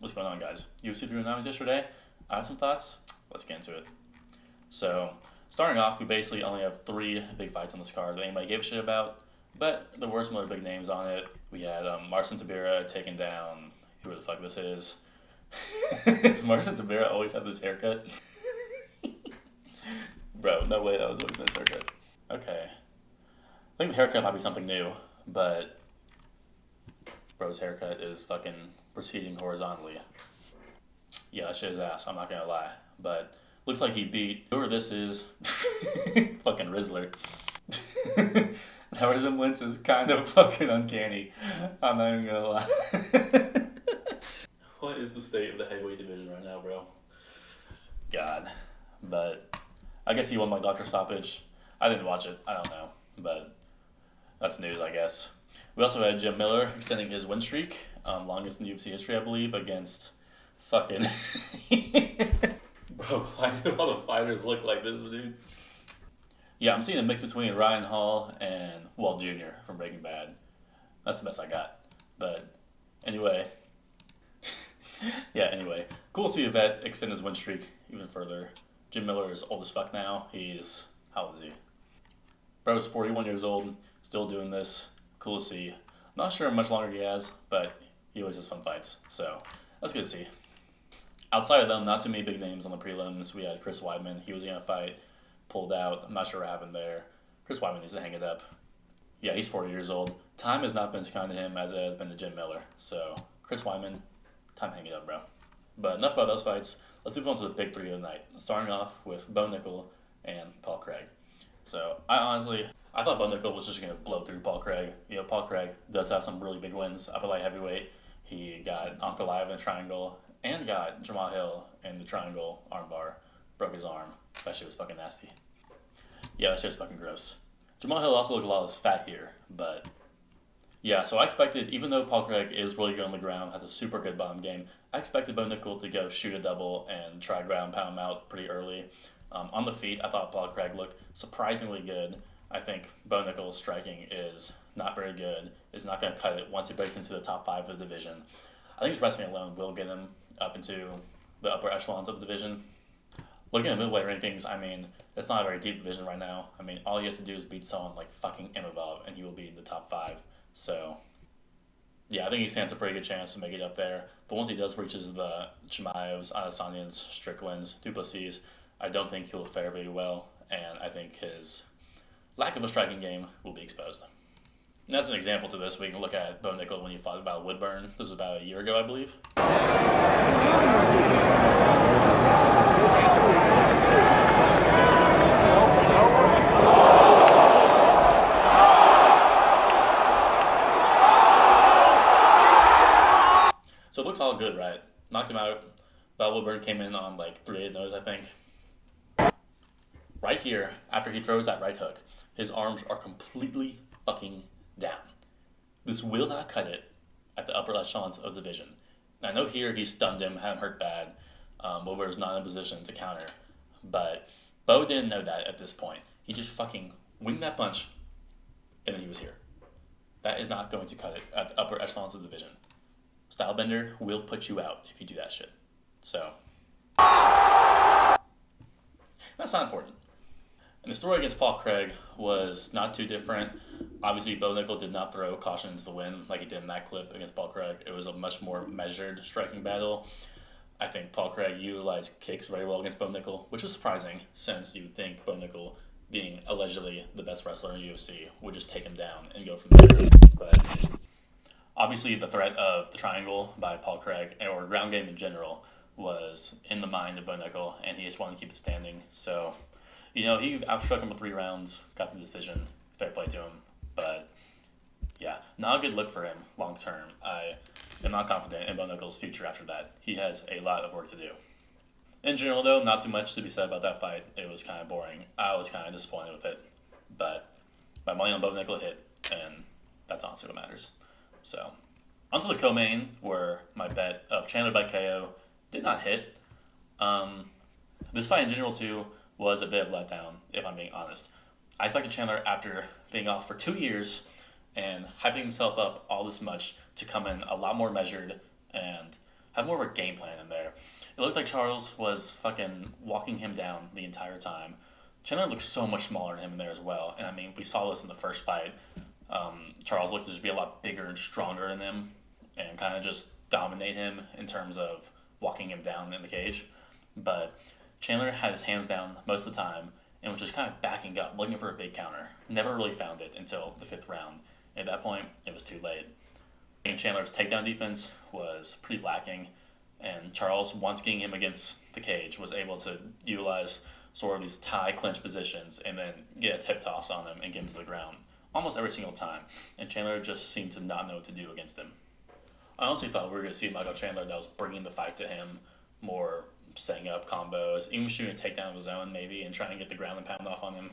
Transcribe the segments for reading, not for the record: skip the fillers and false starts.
What's going on, guys? UFC 309 was yesterday. I have some thoughts. Let's get into it. So, starting off, we basically only have three big fights on this card that anybody gave a shit about, but there were some other big names on it. We had Marcin Tybura taking down who the fuck this is. Does Marcin Tybura always have this haircut? Bro, no way that was always his haircut. Okay. I think the haircut might be something new, but bro's haircut is fucking proceeding horizontally. Yeah, that shit is ass, I'm not gonna lie. But looks like he beat whoever this is. Fucking Rizzler. That resemblance is kind of fucking uncanny. I'm not even gonna lie. What is the state of the heavyweight division right now, bro? God. But I guess he won by doctor stoppage. I didn't watch it, I don't know. But that's news, I guess. We also had Jim Miller extending his win streak, longest in UFC history, I believe, against fucking. Bro, why do all the fighters look like this, dude? Yeah, I'm seeing a mix between Ryan Hall and Walt Jr. from Breaking Bad. That's the best I got. But anyway. Anyway. Cool to see a vet extend his win streak even further. Jim Miller is old as fuck now. He's. How old is he? Bro's 41 years old, still doing this. Cool to see. Not sure how much longer he has, but he always has fun fights. So that's good to see. Outside of them, not too many big names on the prelims. We had Chris Weidman. He was going to fight, pulled out. I'm not sure what happened there. Chris Weidman needs to hang it up. Yeah, he's 40 years old. Time has not been as kind to him as it has been to Jim Miller. So Chris Weidman, time to hang it up, bro. But enough about those fights. Let's move on to the big three of the night. Starting off with Bo Nickel and Paul Craig. So I thought Bo Nickel was just going to blow through Paul Craig. You know, Paul Craig does have some really big wins up at light heavyweight. He got Ankalaev in the triangle and got Jamal Hill in the triangle armbar. Broke his arm. That shit was fucking nasty. Yeah, that shit was fucking gross. Jamal Hill also looked a lot less fat here, but yeah, so I expected, even though Paul Craig is really good on the ground, has a super good bottom game, I expected Bo Nickel to go shoot a double and try ground pound him out pretty early. On the feet, I thought Paul Craig looked surprisingly good. I think Bo Nickel's striking is not very good, is not going to cut it once he breaks into the top 5 of the division. I think his wrestling alone will get him up into the upper echelons of the division. Looking at midweight rankings, I mean, it's not a very deep division right now. I mean, all he has to do is beat someone like fucking Imavov, and he will be in the top 5. So, yeah, I think he stands a pretty good chance to make it up there. But once he does reaches the Chimaevs, Adesanyans, Stricklands, Duplessis, I don't think he'll fare very well, and I think his lack of a striking game will be exposed. And that's an example to this. We can look at Bo Nickel when he fought about Woodburn. This was about a year ago, I believe. So it looks all good, right? Knocked him out. Bob Woodburn came in on like 3-8 no's, I think. Right here, after he throws that right hook, his arms are completely fucking down. This will not cut it at the upper echelons of the division. And I know here he stunned him, had him hurt bad. Woodward's not in a position to counter. But Bo didn't know that at this point. He just fucking winged that punch, and then he was here. That is not going to cut it at the upper echelons of the division. Stylebender will put you out if you do that shit. So, that's not important. And the story against Paul Craig was not too different. Obviously, Bo Nickel did not throw caution into the wind like he did in that clip against Paul Craig. It was a much more measured striking battle. I think Paul Craig utilized kicks very well against Bo Nickel, which was surprising since you would think Bo Nickel, being allegedly the best wrestler in UFC, would just take him down and go from there. But obviously, the threat of the triangle by Paul Craig, or ground game in general, was in the mind of Bo Nickel, and he just wanted to keep it standing. So, you know, he outstruck him with 3 rounds, got the decision. Fair play to him. But, yeah, not a good look for him long term. I am not confident in Bo Nickel's future after that. He has a lot of work to do. In general, though, not too much to be said about that fight. It was kind of boring. I was kind of disappointed with it. But my money on Bo Nickel hit, and that's honestly what matters. So, onto the co-main, where my bet of Chandler by KO did not hit. This fight in general, too, was a bit of a letdown, if I'm being honest. I expected Chandler, after being off for 2 years and hyping himself up all this much, to come in a lot more measured and have more of a game plan in there. It looked like Charles was fucking walking him down the entire time. Chandler looked so much smaller than him in there as well. And I mean, we saw this in the first fight. Charles looked to just be a lot bigger and stronger than him and kind of just dominate him in terms of walking him down in the cage. But Chandler had his hands down most of the time and was just kind of backing up, looking for a big counter. Never really found it until the fifth round. At that point, it was too late. And Chandler's takedown defense was pretty lacking, and Charles, once getting him against the cage, was able to utilize sort of these tie clinch positions and then get a hip toss on him and get him to the ground almost every single time. And Chandler just seemed to not know what to do against him. I honestly thought we were going to see Michael Chandler that was bringing the fight to him, more setting up combos, even shooting a takedown of his own maybe and trying to get the ground and pound off on him.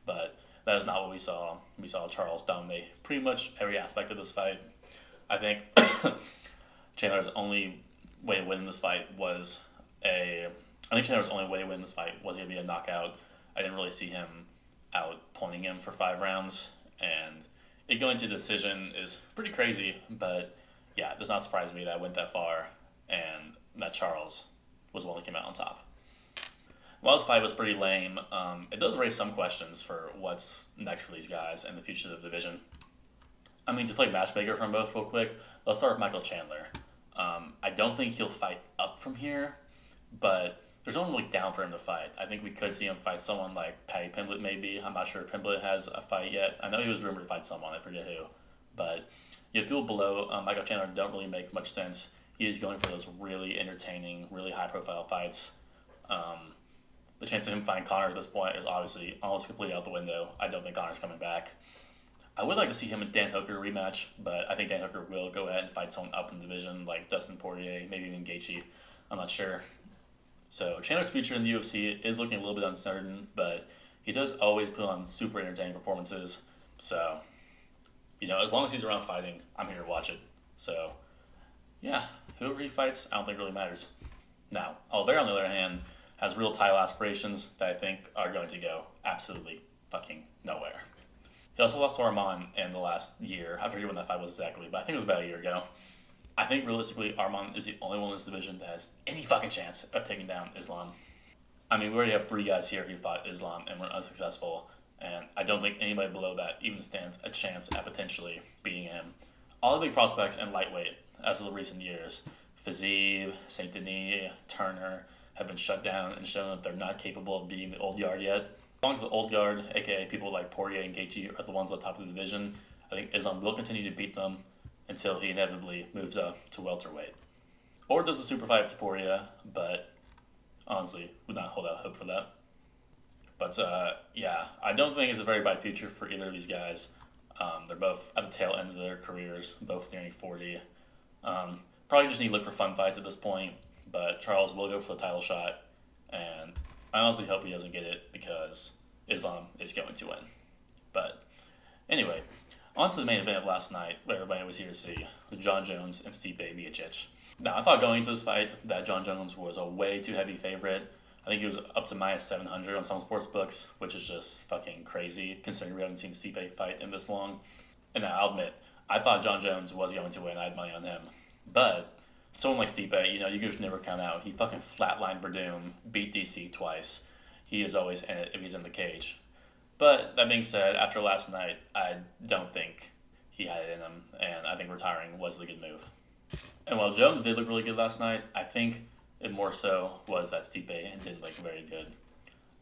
But that is not what we saw. We saw Charles dominate pretty much every aspect of this fight. I think Chandler's only way to win this fight was Chandler's only way to win this fight was going to be a knockout. I didn't really see him outpointing him for 5 rounds, and it going to decision is pretty crazy. But yeah, it does not surprise me that I went that far and that Charles was the one that came out on top. While this fight was pretty lame, it does raise some questions for what's next for these guys and the future of the division. I mean, to play matchmaker from both real quick, let's start with Michael Chandler. I don't think he'll fight up from here, but there's no one really down for him to fight. I think we could see him fight someone like Paddy Pimblett maybe. I'm not sure if Pimblett has a fight yet. I know he was rumored to fight someone, I forget who. But yeah, people below Michael Chandler don't really make much sense. He is going for those really entertaining, really high-profile fights. The chance of him fighting Conor at this point is obviously almost completely out the window. I don't think Conor's coming back. I would like to see him and Dan Hooker rematch, but I think Dan Hooker will go ahead and fight someone up in the division like Dustin Poirier, maybe even Gaethje. I'm not sure. So Chandler's future in the UFC is looking a little bit uncertain, but he does always put on super entertaining performances. So, as long as he's around fighting, I'm here to watch it. So, yeah, whoever he fights, I don't think really matters. Now, Oliveira, on the other hand, has real title aspirations that I think are going to go absolutely fucking nowhere. He also lost to Arman in the last year. I forget when that fight was exactly, but I think it was about a year ago. I think realistically, Arman is the only one in this division that has any fucking chance of taking down Islam. I mean, we already have 3 guys here who fought Islam and were unsuccessful, and I don't think anybody below that even stands a chance at potentially beating him. All the big prospects in lightweight, as of the recent years, Fiziev, St. Denis, Turner, have been shut down and shown that they're not capable of beating the old guard yet. As long as the old guard, aka people like Poirier and Gaethje, are the ones at the top of the division, I think Islam will continue to beat them until he inevitably moves up to welterweight. Or does a super fight to Poirier, but honestly, would not hold out hope for that. But yeah, I don't think it's a very bright future for either of these guys. They're both at the tail end of their careers, both nearing 40. Probably just need to look for fun fights at this point, but Charles will go for the title shot, and I honestly hope he doesn't get it because Islam is going to win. But anyway, on to the main event of last night, where everybody was here to see, Jon Jones and Stipe Miocic. Now, I thought going into this fight that Jon Jones was a way too heavy favorite. I think he was up to minus 700 on some sports books, which is just fucking crazy considering we haven't seen Stipe fight in this long. And now, I'll admit, I thought Jon Jones was going to win. I had money on him. But someone like Stipe, you can just never count out. He fucking flatlined Verdum, beat DC twice. He is always in it if he's in the cage. But that being said, after last night, I don't think he had it in him, and I think retiring was the good move. And while Jones did look really good last night, I think it more so was that Stipe didn't look very good.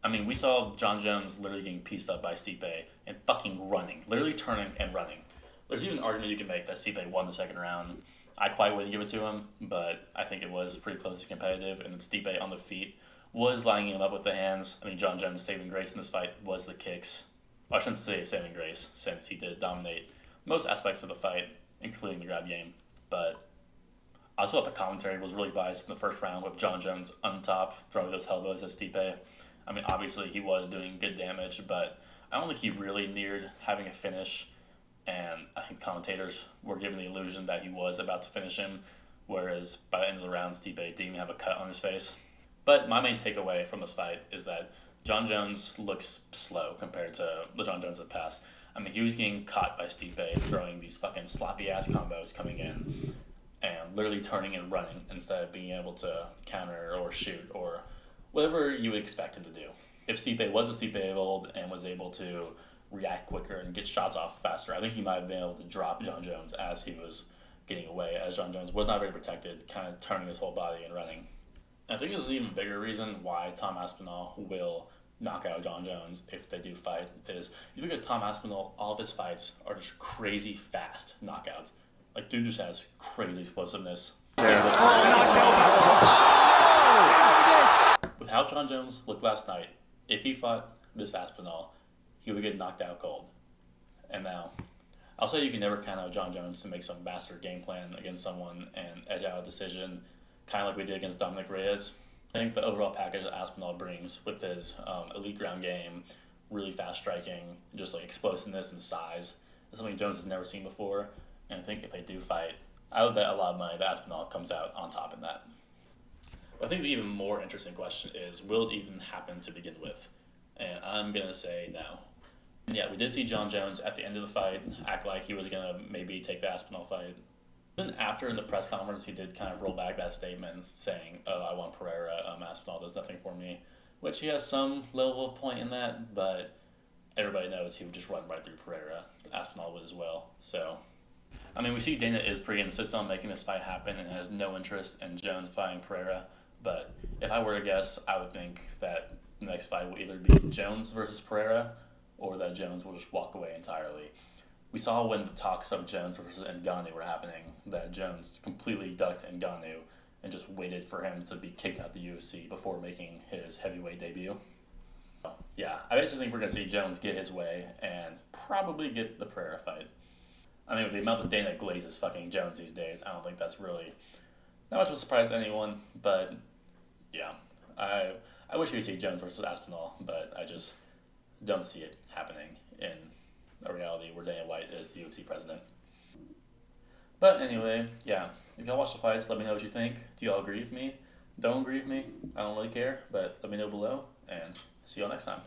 I mean, we saw Jon Jones literally getting pieced up by Stipe and fucking running, literally turning and running. There's even an argument you can make that Stipe won the second round. I quite wouldn't give it to him, but I think it was pretty close to competitive, and Stipe on the feet was lining him up with the hands. I mean, Jon Jones' saving grace in this fight was the kicks. Well, I shouldn't say saving grace, since he did dominate most aspects of the fight, including the grab game. But I also thought the commentary was really biased in the first round with Jon Jones on top, throwing those elbows at Stipe. I mean, obviously he was doing good damage, but I don't think he really neared having a finish. And I think commentators were given the illusion that he was about to finish him, whereas by the end of the round, Stipe didn't even have a cut on his face. But my main takeaway from this fight is that Jon Jones looks slow compared to the Jon Jones of the past. I mean, he was getting caught by Stipe throwing these fucking sloppy-ass combos coming in. and literally turning and running instead of being able to counter or shoot or whatever you would expect him to do. If Stipe was a Stipe of old and was able to react quicker and get shots off faster, I think he might have been able to drop John Jones as he was getting away, as John Jones was not very protected, kind of turning his whole body and running. And I think this is an even bigger reason why Tom Aspinall will knock out John Jones if they do fight is you look at Tom Aspinall, all of his fights are just crazy fast knockouts. Like, dude just has crazy explosiveness. Yeah. With how John Jones looked last night, if he fought this Aspinall, he would get knocked out cold. And now, I'll say you can never count out John Jones to make some master game plan against someone and edge out a decision, kind of like we did against Dominic Reyes. I think the overall package that Aspinall brings with his elite ground game, really fast striking, just like explosiveness and size, is something Jones has never seen before. And I think if they do fight, I would bet a lot of money that Aspinall comes out on top in that. But I think the even more interesting question is, will it even happen to begin with? And I'm going to say no. And yeah, we did see John Jones at the end of the fight act like he was going to maybe take the Aspinall fight. Then after in the press conference, he did kind of roll back that statement saying, oh, I want Pereira, Aspinall does nothing for me, which he has some level of point in that, but everybody knows he would just run right through Pereira. Aspinall would as well. So, I mean, we see Dana is pretty insistent on making this fight happen and has no interest in Jones fighting Pereira, but if I were to guess, I would think that the next fight will either be Jones versus Pereira or that Jones will just walk away entirely. We saw when the talks of Jones versus Ngannou were happening that Jones completely ducked Ngannou and just waited for him to be kicked out of the UFC before making his heavyweight debut. Yeah, I basically think we're going to see Jones get his way and probably get the Pereira fight. I mean, with the amount that Dana glazes fucking Jones these days, I don't think that's really not much of a surprise to anyone, but yeah, I wish we could see Jones versus Aspinall, but I just don't see it happening in a reality where Dana White is the UFC president. But anyway, yeah, if y'all watch the fights, let me know what you think. Do y'all agree with me? Don't agree with me? I don't really care, but let me know below, and see y'all next time.